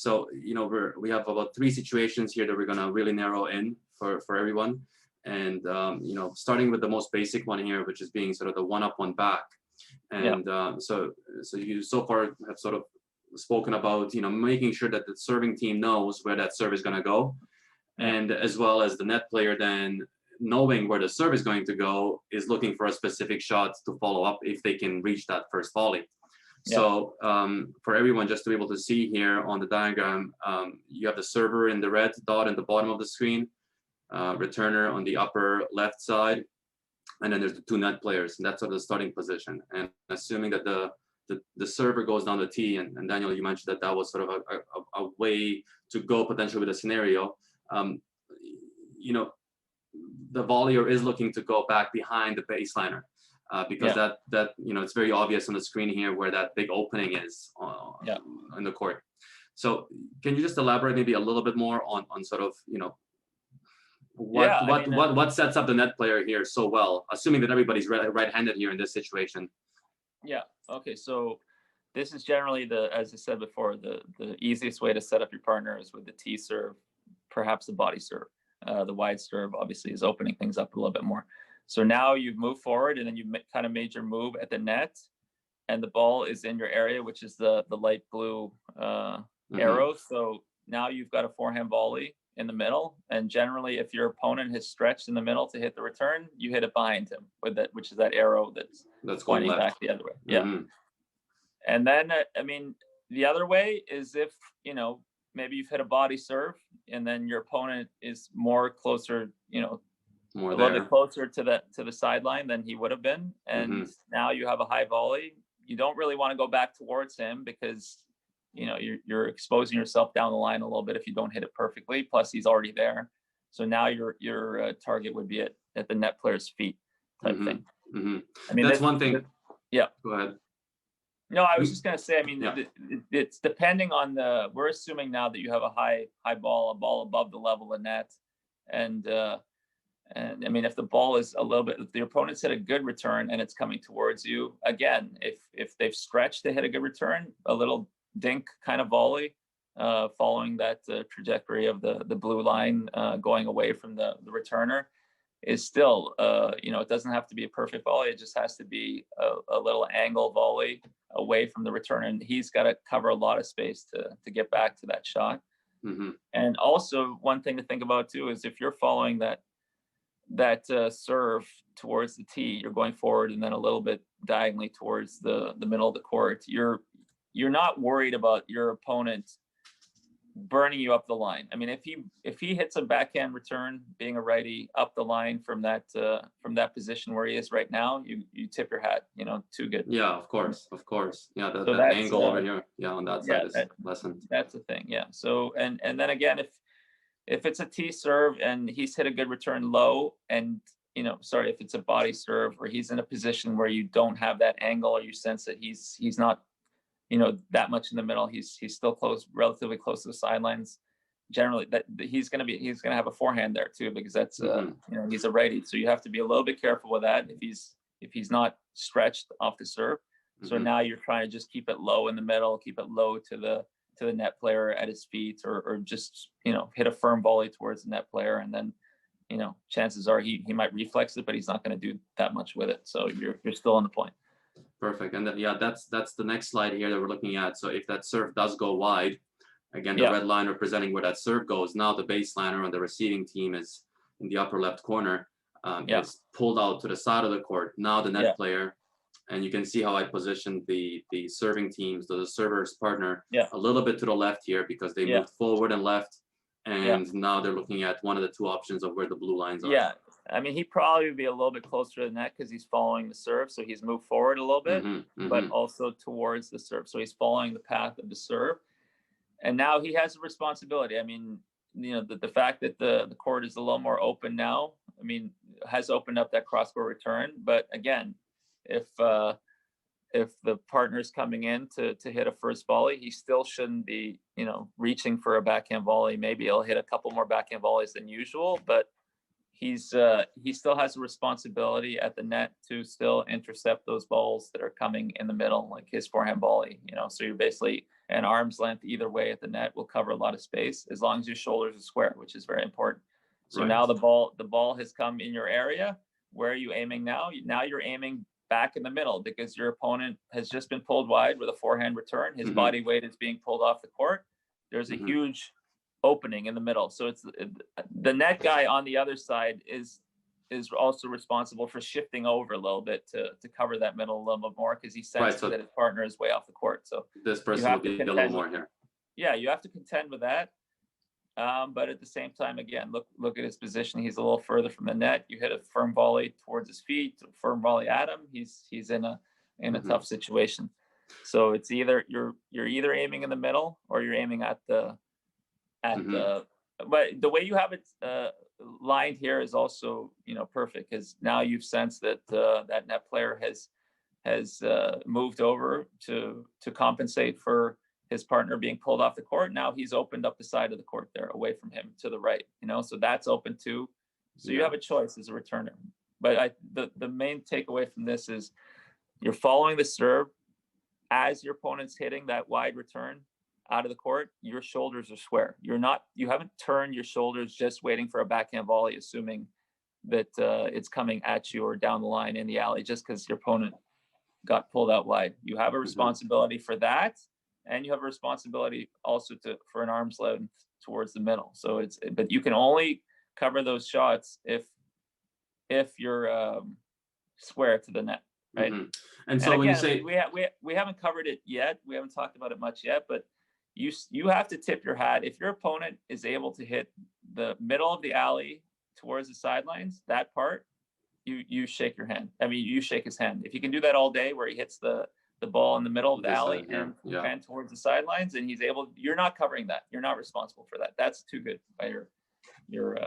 So, we have about 3 situations here that we're going to really narrow in for everyone. And, starting with the most basic one here, which is being sort of the one up, one back. And so you so far have sort of spoken about, making sure that the serving team knows where that serve is going to go. And as well as the net player then knowing where the serve is going to go is looking for a specific shot to follow up if they can reach that first volley. So for everyone, just to be able to see here on the diagram, you have the server in the red dot in the bottom of the screen, returner on the upper left side, and then there's the 2 net players, and that's sort of the starting position. And assuming that the server goes down the tee, and Daniel, you mentioned that was sort of a way to go potentially with a scenario. The volleyer is looking to go back behind the baseliner. Because that it's very obvious on the screen here where that big opening is in the court. So can you just elaborate maybe a little bit more on sort of what sets up the net player here so well, assuming that everybody's right-handed here in this situation? Yeah. Okay. So this is generally as I said before, the easiest way to set up your partner is with the tee serve, perhaps the body serve. The wide serve obviously is opening things up a little bit more. So now you've moved forward, and then you've kind of made your move at the net, and the ball is in your area, which is the light blue arrow. So now you've got a forehand volley in the middle, and generally, if your opponent has stretched in the middle to hit the return, you hit it behind him with that, which is that arrow that's pointing back the other way. Yeah. And then, the other way is if maybe you've hit a body serve, and then your opponent is more closer, a little bit closer to the sideline than he would have been, and now you have a high volley. You don't really want to go back towards him because you're exposing yourself down the line a little bit if you don't hit it perfectly. Plus, he's already there, so now your target would be at the net player's feet type thing. That's one thing. Yeah. Go ahead. No, I was just gonna say. It's depending on we're assuming now that you have a high ball, a ball above the level of net, and if the ball is a little bit, if the opponent's hit a good return and it's coming towards you, again, if they've stretched to hit a good return, a little dink kind of volley, following that trajectory of the blue line, going away from the returner, is still, it doesn't have to be a perfect volley. It just has to be a little angle volley away from the returner, and he's got to cover a lot of space to get back to that shot. And also, one thing to think about too is if you're following that serve towards the tee, you're going forward and then a little bit diagonally towards the middle of the court. You're not worried about your opponent burning you up the line. If he hits a backhand return, being a righty up the line from that position where he is right now, you tip your hat. Too good. Yeah, of course. Yeah, that angle over here. Yeah, on that side is lessened. That's the thing. Yeah. So and then again, if it's a tee serve and he's hit a good return low, and if it's a body serve or he's in a position where you don't have that angle, or you sense that he's not that much in the middle, he's still relatively close to the sidelines, generally that he's going to have a forehand there too, because that's he's a righty, so you have to be a little bit careful with that if he's not stretched off the serve. So now you're trying to just keep it low in the middle, keep it low to the net player at his feet, or just hit a firm volley towards the net player, and then chances are he might reflex it, but he's not going to do that much with it, so you're still on the point. Perfect. And that's the next slide here that we're looking at. So if that serve does go wide, again, the red line representing where that serve goes, now the baseliner on the receiving team is in the upper left corner, is pulled out to the side of the court. Now the net player, and you can see how I positioned the serving teams, the server's partner, a little bit to the left here because they moved forward and left, and now they're looking at one of the 2 options of where the blue lines are. Yeah. He'd probably be a little bit closer to the net because he's following the serve. So he's moved forward a little bit, but also towards the serve. So he's following the path of the serve. And now he has a responsibility. The fact that the court is a little more open now, has opened up that cross-court return. But again, if the partner's coming in to hit a first volley, he still shouldn't be, reaching for a backhand volley. Maybe he'll hit a couple more backhand volleys than usual, but he still has a responsibility at the net to still intercept those balls that are coming in the middle, like his forehand volley. So you're basically an arm's length either way at the net will cover a lot of space as long as your shoulders are square, which is very important. So now the ball has come in your area. Where are you aiming now? Now you're aiming back in the middle because your opponent has just been pulled wide with a forehand return. His body weight is being pulled off the court. There's a huge opening in the middle. So it's the net guy on the other side is also responsible for shifting over a little bit to cover that middle a little bit more because he senses that his partner is way off the court. So this person will be a little more here. Yeah, you have to contend with that. But at the same time, again, look at his position. He's a little further from the net. You hit a firm volley towards his feet, firm volley at him. He's in a tough situation. So it's either you're either aiming in the middle or you're aiming at the but the way you have it lined here is also perfect because now you've sensed that that net player has moved over to compensate for his partner being pulled off the court. Now he's opened up the side of the court there away from him to the right, so that's open too. So you have a choice as a returner. But the main takeaway from this is you're following the serve as your opponent's hitting that wide return out of the court. Your shoulders are square. You haven't turned your shoulders just waiting for a backhand volley, assuming that it's coming at you or down the line in the alley just because your opponent got pulled out wide. You have a responsibility for that. And you have a responsibility also for an arm's length towards the middle. So but you can only cover those shots if you're square to the net, right? And so when you say we haven't covered it yet, we haven't talked about it much yet, but you have to tip your hat if your opponent is able to hit the middle of the alley towards the sidelines. That part, you shake your hand. I mean, you shake his hand. If you can do that all day, where he hits the ball in the middle of the alley and towards the sidelines, and you're not covering that. You're not responsible for that. That's too good by your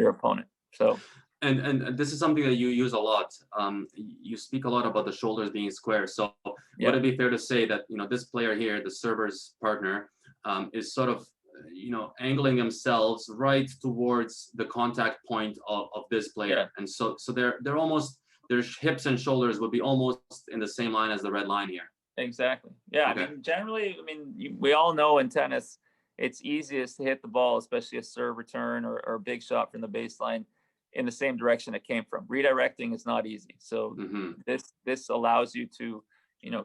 opponent. So and this is something that you use a lot. You speak a lot about the shoulders being square. So would it be fair to say that this player here, the server's partner, is sort of angling themselves right towards the contact point of this player, and so they're almost, their hips and shoulders would be almost in the same line as the red line here. Exactly. Yeah. Okay. I mean, generally, we all know in tennis, it's easiest to hit the ball, especially a serve return or a big shot from the baseline, in the same direction it came from. Redirecting is not easy. So this allows you to,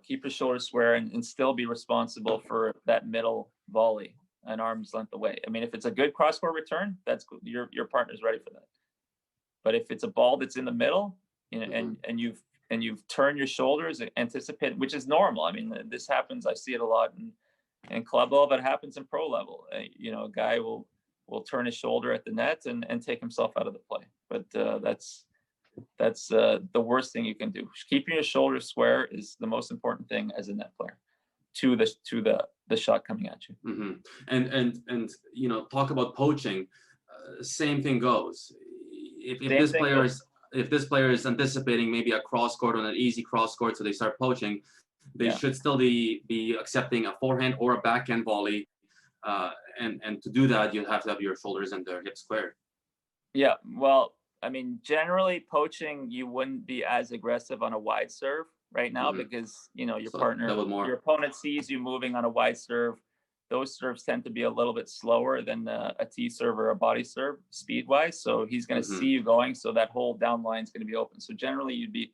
keep your shoulders square and still be responsible for that middle volley an arm's length away. I mean, if it's a good cross-court return, that's your partner's ready for that. But if it's a ball that's in the middle, and you've turned your shoulders, anticipate, which is normal. I mean, this happens. I see it a lot in club level, but it happens in pro level. A guy will turn his shoulder at the net and take himself out of the play. But that's the worst thing you can do. Keeping your shoulders square is the most important thing as a net player to the shot coming at you. And talk about poaching. Same thing goes. If this player is anticipating maybe a cross court on an easy cross court, so they start poaching, they should still be accepting a forehand or a backhand volley. And to do that, you have to have your shoulders and their hips squared. Yeah, well, I mean, generally poaching, you wouldn't be as aggressive on a wide serve right now because your opponent sees you moving on a wide serve. Those serves tend to be a little bit slower than a T serve or a body serve speed-wise. So he's going to see you going, so that whole down line is going to be open. So generally, you'd be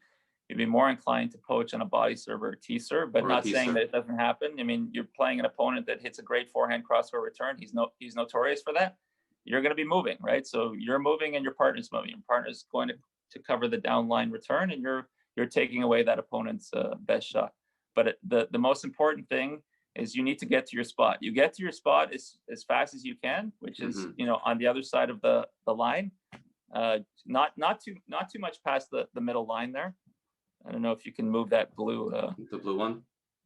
more inclined to poach on a body serve or a T serve, but not saying that it doesn't happen. I mean, you're playing an opponent that hits a great forehand cross-court return. He's notorious for that. You're going to be moving, right? So you're moving and your partner's moving. Your partner's going to cover the down line return, and you're taking away that opponent's best shot. But the most important thing is you need to get to your spot. You get to your spot as fast as you can, which is on the other side of the line, not too much past the middle line there. I don't know if you can move that blue. The blue one.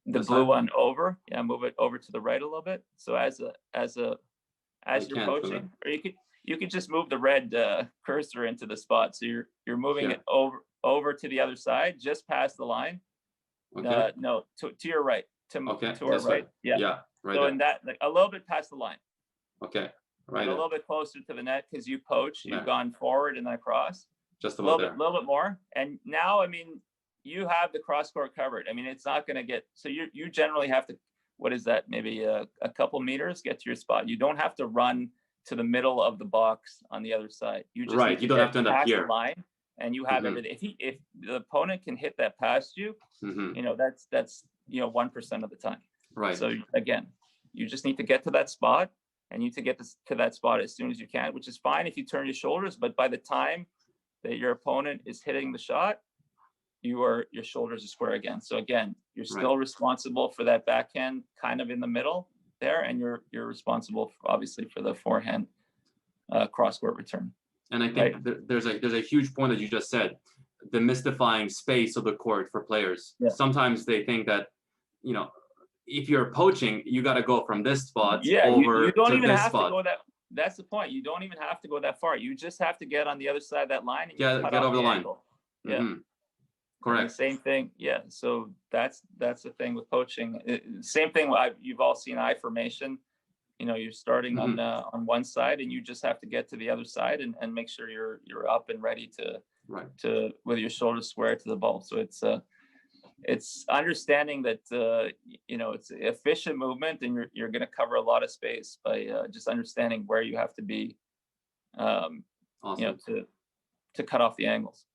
The blue one over. Yeah, move it over to the right a little bit. So as you're poaching, or you could just move the red cursor into the spot. So you're moving it over to the other side, just past the line. Okay. No, to your right. To our right. Yeah. Right. So in that, a little bit past the line. Okay. Right. and a little bit closer to the net because you poached, you've gone forward in that cross. Just A about little bit more. And now, I mean, you have the cross court covered. I mean, it's not going to get, so you generally have to, what is that? Maybe a couple meters, get to your spot. You don't have to run to the middle of the box on the other side. You just right. need to You don't have to end up past the here. line, and you have everything. If the opponent can hit that past you, you know, that's 1% of the time. Right. So again, you just need to get to that spot, and you need to get to that spot as soon as you can, which is fine if you turn your shoulders, but by the time that your opponent is hitting the shot, your shoulders are square again. So again, you're still responsible for that backhand kind of in the middle there, and you're responsible obviously for the forehand cross court return. And I think there's a huge point that you just said, demystifying space of the court for players. Sometimes they think that, you know, if you're poaching, you got to go from this spot over you don't to even this have spot. to go that. That's the point. You don't even have to go that far. You just have to get on the other side of that line and get over the line. Angle. Yeah. Correct. Same thing. Yeah. So that's the thing with poaching. Same thing. You've all seen eye formation. You know, you're starting on one side, and you just have to get to the other side and make sure you're up and ready to with your shoulders square to the ball. So it's understanding that you know, it's efficient movement, and you're going to cover a lot of space by just understanding where you have to be, Awesome. you know, to cut off the angles.